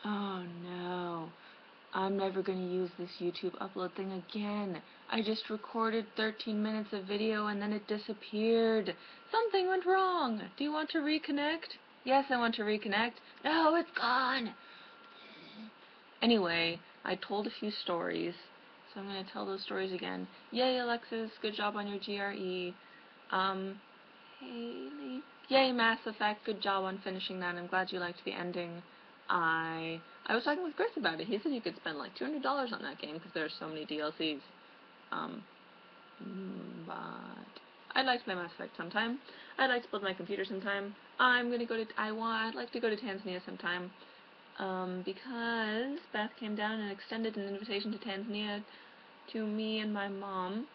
Oh no. I'm never going to use this YouTube upload thing again. I just recorded 13 minutes of video and then it disappeared. Something went wrong. Do you want to reconnect? Yes, I want to reconnect. No, it's gone. Anyway, I told a few stories, so I'm going to tell those stories again. Yay, Alexis, good job on your GRE. Haley. Yay, Mass Effect, good job on finishing that. I'm glad you liked the ending. I was talking with Chris about it. He said you could spend like $200 on that game because there are so many DLCs. But I'd like to play Mass Effect sometime. I'd like to build my computer sometime. I'd like to go to Tanzania sometime. Because Beth came down and extended an invitation to Tanzania to me and my mom.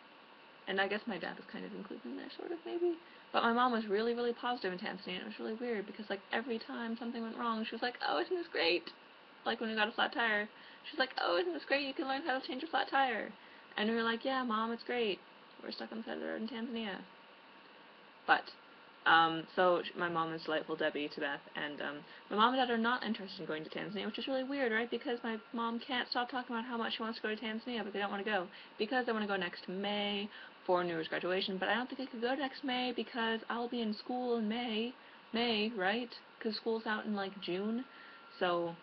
And I guess my dad was kind of included in there, sort of, maybe. But my mom was really, really positive in Tanzania, and it was really weird, because, like, every time something went wrong, she was like, oh, isn't this great? Like, when we got a flat tire, she was like, oh, isn't this great? You can learn how to change a flat tire. And we were like, yeah, Mom, it's great. We're stuck on the side of the road in Tanzania. But, so my mom is delightful Debbie to Beth, and my mom and dad are not interested in going to Tanzania, which is really weird, right? Because my mom can't stop talking about how much she wants to go to Tanzania, but they don't want to go. Because they want to go next May for New Year's graduation, but I don't think I could go next May because I'll be in school in May, right? Because school's out in, like, June. So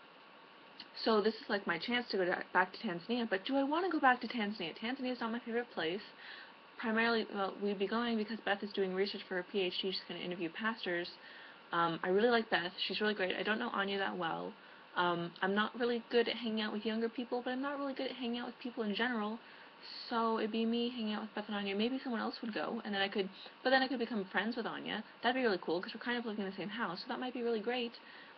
this is, like, my chance to go back to Tanzania, but do I want to go back to Tanzania? Tanzania is not my favorite place. Primarily, well, we'd be going because Beth is doing research for her PhD. She's going to interview pastors. I really like Beth. She's really great. I don't know Anya that well. I'm not really good at hanging out with younger people, but I'm not really good at hanging out with people in general. So it'd be me hanging out with Beth and Anya. Maybe someone else would go, and then I could become friends with Anya. That'd be really cool because we're kind of living in the same house, so that might be really great.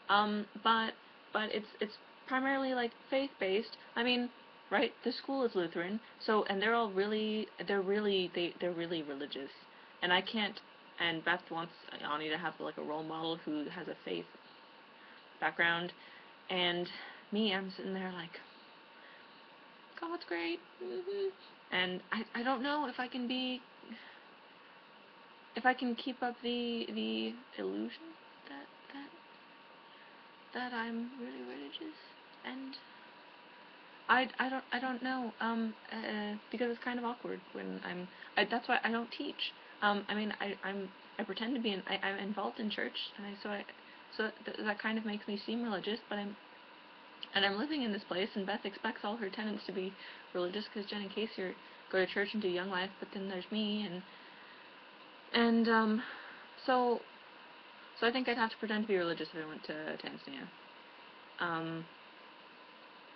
But it's primarily like faith-based. I mean, right? The school is Lutheran, so and they're really religious, and I can't. And Beth wants Ani to have like a role model who has a faith background, and me, I'm sitting there like, God's great, and I don't know if I can keep up the illusion that that that I'm really religious, and I don't know, because it's kind of awkward when that's why I don't teach. I mean, I pretend to be, I'm involved in church, and so that kind of makes me seem religious, but I'm living in this place, and Beth expects all her tenants to be religious, because Jen and Casey go to church and do Young Life, but then there's me, and so I think I'd have to pretend to be religious if I went to Tanzania.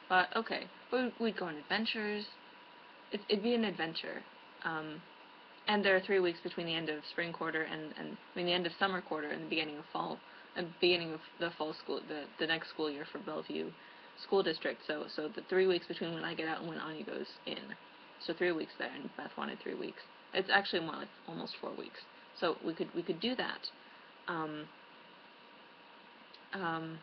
But okay, we'd go on adventures. It'd be an adventure. And there are 3 weeks between the end of spring quarter and the end of summer quarter and the beginning of fall, and beginning of the fall school, the next school year for Bellevue School District. So the 3 weeks between when I get out and when Anya goes in. So 3 weeks there, and Beth wanted 3 weeks. It's actually more like almost 4 weeks. So we could do that. Um, um,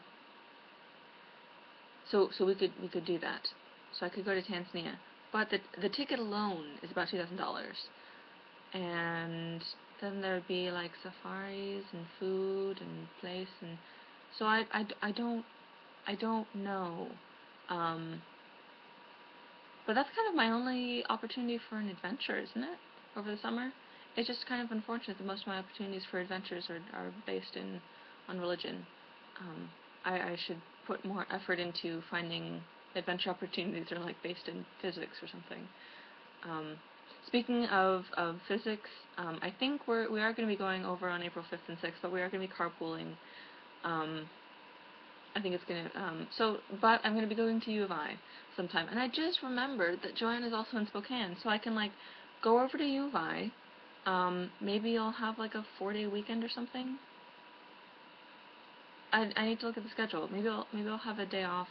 so we could do that. So I could go to Tanzania, but the ticket alone is about $2,000, and then there'd be like safaris and food and place, and so I don't know. But that's kind of my only opportunity for an adventure, isn't it? Over the summer, it's just kind of unfortunate that most of my opportunities for adventures are based on religion. I should put more effort into finding adventure opportunities that are like based in physics or something. Speaking of physics, I think we are going to be going over on April 5th and 6th, but we are going to be carpooling. I think it's going to, but I'm going to be going to U of I sometime, and I just remembered that Joanne is also in Spokane, so I can, like, go over to U of I, maybe I'll have, like, a 4-day weekend or something. I need to look at the schedule. Maybe I'll have a day off.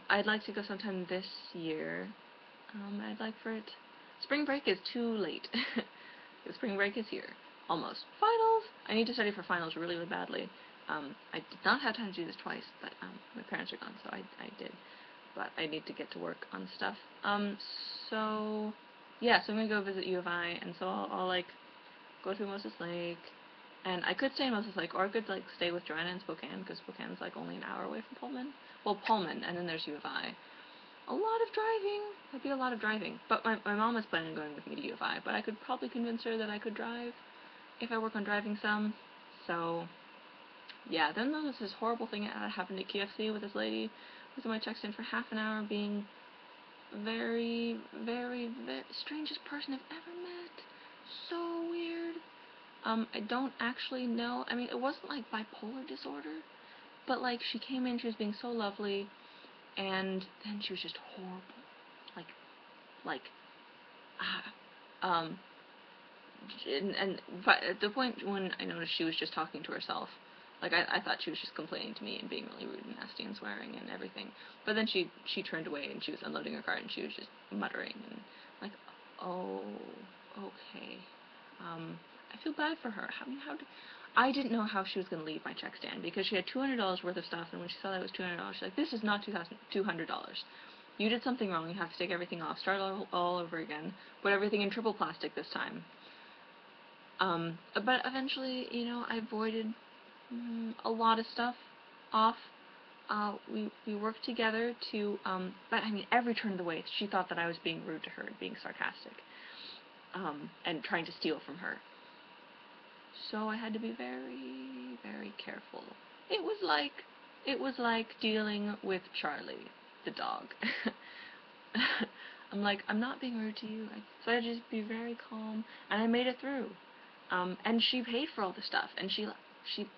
I'd like to go sometime this year. I'd like for it. Spring break is too late. Spring break is here. Almost. Finals! I need to study for finals really, really badly. I did not have time to do this twice, but my parents are gone, so I did. But I need to get to work on stuff. So yeah, so I'm gonna go visit U of I, and so I'll like go to Moses Lake, And I could stay in Moses Lake, or I could, like, stay with Joanna in Spokane, because Spokane's, like, only an hour away from Pullman. Well, Pullman, and then there's U of I. A lot of driving. That'd be a lot of driving. But my mom is planning on going with me to U of I, but I could probably convince her that I could drive if I work on driving some. So, yeah. Then there was this horrible thing that happened at KFC with this lady who was in my check stand for half an hour, being very, very, very strangest person I've ever met. So weird. I don't actually know. I mean, it wasn't like bipolar disorder, but like she came in, she was being so lovely, and then she was just horrible. Like, um, but at the point when I noticed she was just talking to herself, like I thought she was just complaining to me and being really rude and nasty and swearing and everything. But then she turned away and she was unloading her cart and she was just muttering and like, oh, okay. I feel bad for her. I didn't know how she was going to leave my check stand because she had $200 worth of stuff, and when she saw that it was $200, she's like, this is not $200. You did something wrong. You have to take everything off, start all over again, put everything in triple plastic this time. But eventually, I avoided a lot of stuff off. We worked together to, but I mean, every turn of the way, she thought that I was being rude to her and being sarcastic, and trying to steal from her. So I had to be very, very careful. It was like dealing with Charlie, the dog. I'm like, I'm not being rude to you. So I had to just be very calm, and I made it through. And she paid for all the stuff, and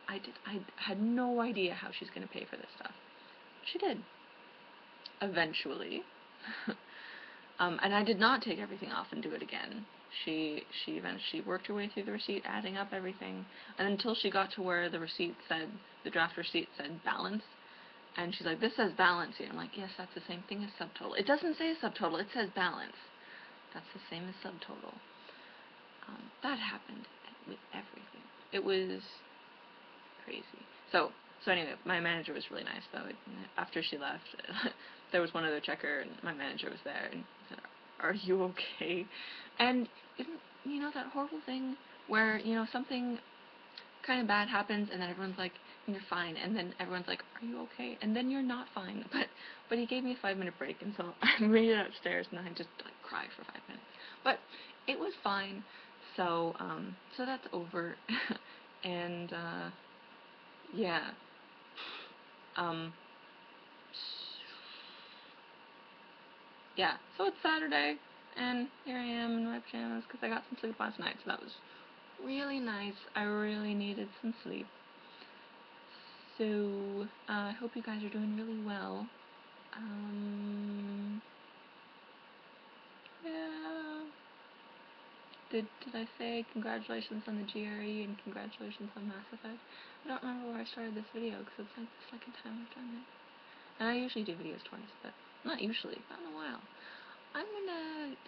I had no idea how she's gonna pay for this stuff. She did. Eventually. And I did not take everything off and do it again. She eventually worked her way through the receipt, adding up everything, and until she got to where the draft receipt said balance, and she's like, this says balance here. I'm like, yes, that's the same thing as subtotal. It doesn't say subtotal, it says balance. That's the same as subtotal. That happened with everything. It was crazy. So anyway, my manager was really nice, though. After she left, there was one other checker, and my manager was there, and said, are you okay? And isn't, that horrible thing where, something kind of bad happens, and then everyone's like, you're fine, and then everyone's like, are you okay? And then you're not fine. But he gave me a 5-minute break, and so I made it upstairs, and I just, cried for 5 minutes. But it was fine. So that's over. And, yeah. Yeah, so it's Saturday, and here I am in my pajamas because I got some sleep last night, so that was really nice. I really needed some sleep. So, I hope you guys are doing really well. Yeah. Did I say congratulations on the GRE and congratulations on Mass Effect? I don't remember where I started this video because it's like the second time I've done it. And I usually do videos twice, but not usually, not in a while.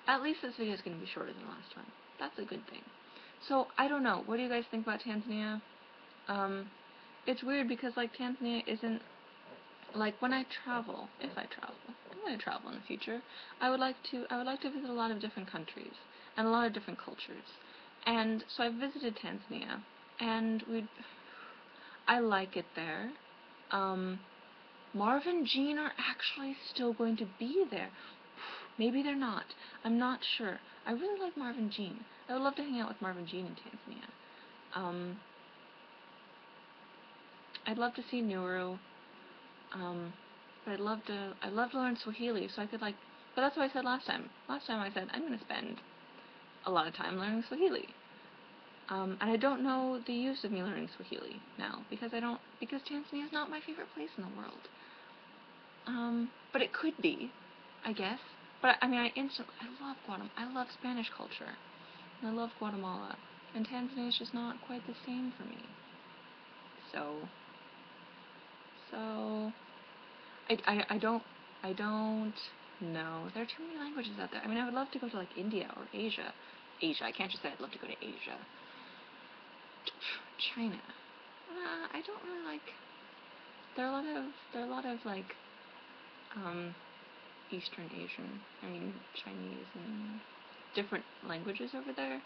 At least this video is gonna be shorter than the last one. That's a good thing. So, I don't know, what do you guys think about Tanzania? It's weird because, Tanzania isn't, when I travel, if I travel, I'm gonna travel in the future, I would like to visit a lot of different countries, and a lot of different cultures. And so I visited Tanzania, and I like it there. Marvin and Gene are actually still going to be there. Maybe they're not. I'm not sure. I really like Marvin and Gene. I would love to hang out with Marvin and Gene in Tanzania. I'd love to see Nuru. But I'd love to learn Swahili so I could, but that's what I said last time. Last time I said I'm going to spend a lot of time learning Swahili. And I don't know the use of me learning Swahili now because Tanzania is not my favorite place in the world. But it could be, I guess. But I love Guatemala. I love Spanish culture. And I love Guatemala. And Tanzania is just not quite the same for me. So I don't know. There are too many languages out there. I would love to go to India or Asia. I can't just say I'd love to go to Asia. China. I don't really like. There are a lot of Eastern Asian, Chinese and different languages over there.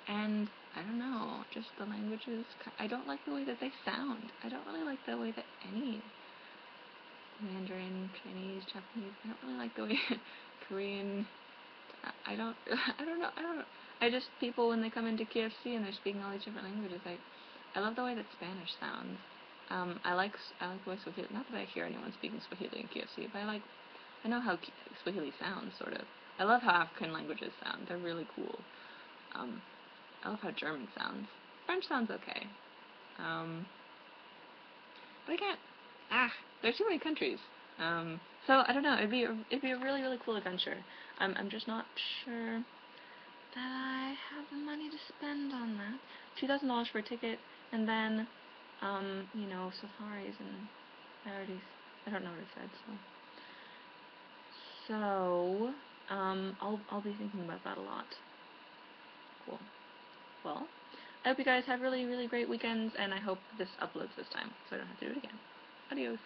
And I don't know, just the languages, I don't like the way that they sound. I don't really like the way that any Mandarin, Chinese, Japanese, I don't really like the way Korean, I don't, I don't know, I just, people when they come into KFC and they're speaking all these different languages, I love the way that Spanish sounds. I like the way Swahili, not that I hear anyone speaking Swahili in KFC, but I know how Swahili sounds, sort of. I love how African languages sound, they're really cool. I love how German sounds. French sounds okay. But I can't, there's too many countries. So I don't know, it'd be a really, really cool adventure. I'm just not sure that I have the money to spend on that. $2,000 for a ticket, and then, you know, safaris, and I don't know what I said, so, I'll be thinking about that a lot. Cool. Well, I hope you guys have really, really great weekends, and I hope this uploads this time, so I don't have to do it again. Adios.